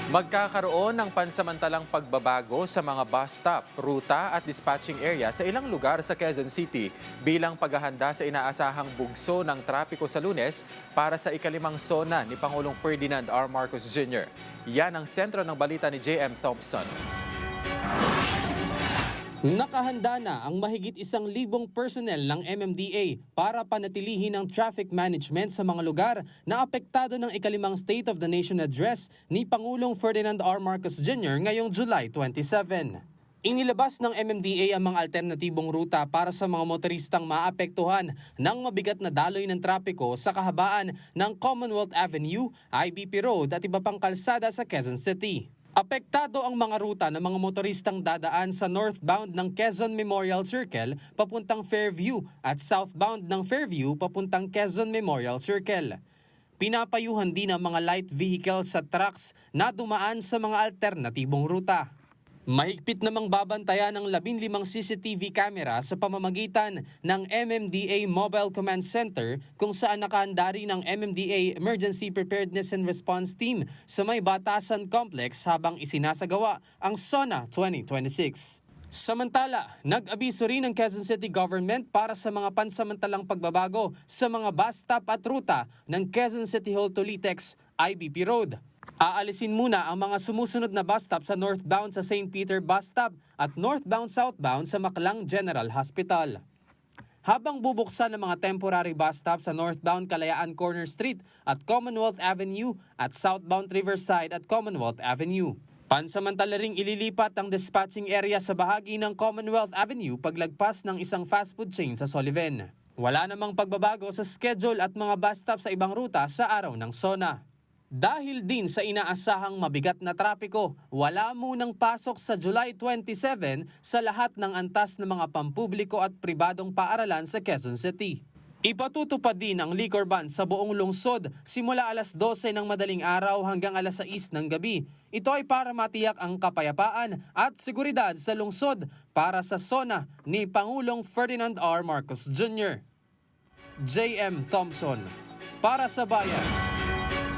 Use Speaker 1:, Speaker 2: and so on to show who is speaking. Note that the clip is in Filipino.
Speaker 1: Magkakaroon ng pansamantalang pagbabago sa mga bus stop, ruta at dispatching area sa ilang lugar sa Quezon City bilang paghahanda sa inaasahang bugso ng trapiko sa Lunes para sa ikalimang sona ni Pangulong Ferdinand R. Marcos Jr. Yan ang sentro ng balita ni J.M. Thompson.
Speaker 2: Nakahanda na ang mahigit 1,000 personnel ng MMDA para panatilihin ang traffic management sa mga lugar na apektado ng ikalimang State of the Nation Address ni Pangulong Ferdinand R. Marcos Jr. ngayong July 27. Inilabas ng MMDA ang mga alternatibong ruta para sa mga motoristang maapektuhan ng mabigat na daloy ng trapiko sa kahabaan ng Commonwealth Avenue, IBP Road at iba pang kalsada sa Quezon City. Apektado ang mga ruta ng mga motoristang dadaan sa northbound ng Quezon Memorial Circle papuntang Fairview at southbound ng Fairview papuntang Quezon Memorial Circle. Pinapayuhan din ang mga light vehicles sa trucks na dumaan sa mga alternatibong ruta. Mahigpit namang babantayan ng 15 CCTV camera sa pamamagitan ng MMDA Mobile Command Center kung saan nakahanda rin ang MMDA Emergency Preparedness and Response Team sa may Batasan Complex habang isinasagawa ang SONA 2026. Samantala, nag-abiso rin ang Quezon City Government para sa mga pansamantalang pagbabago sa mga bus stop at ruta ng Quezon City Hall to Litex, IBP Road. Aalisin muna ang mga sumusunod na bus stop sa northbound sa St. Peter Bus Stop at northbound-southbound sa Maclang General Hospital. Habang bubuksan ang mga temporary bus stop sa northbound Kalayaan Corner Street at Commonwealth Avenue at southbound Riverside at Commonwealth Avenue. Pansamantala ring ililipat ang dispatching area sa bahagi ng Commonwealth Avenue paglagpas ng isang fast food chain sa Sullivan. Wala namang pagbabago sa schedule at mga bus stop sa ibang ruta sa araw ng SONA. Dahil din sa inaasahang mabigat na trapiko, wala munang pasok sa July 27 sa lahat ng antas ng mga pampubliko at pribadong paaralan sa Quezon City. Ipatutupad din ang liquor ban sa buong lungsod simula alas 12 ng madaling araw hanggang alas 6 ng gabi. Ito ay para matiyak ang kapayapaan at seguridad sa lungsod para sa SONA ni Pangulong Ferdinand R. Marcos Jr. J.M. Thompson, para sa Bayan.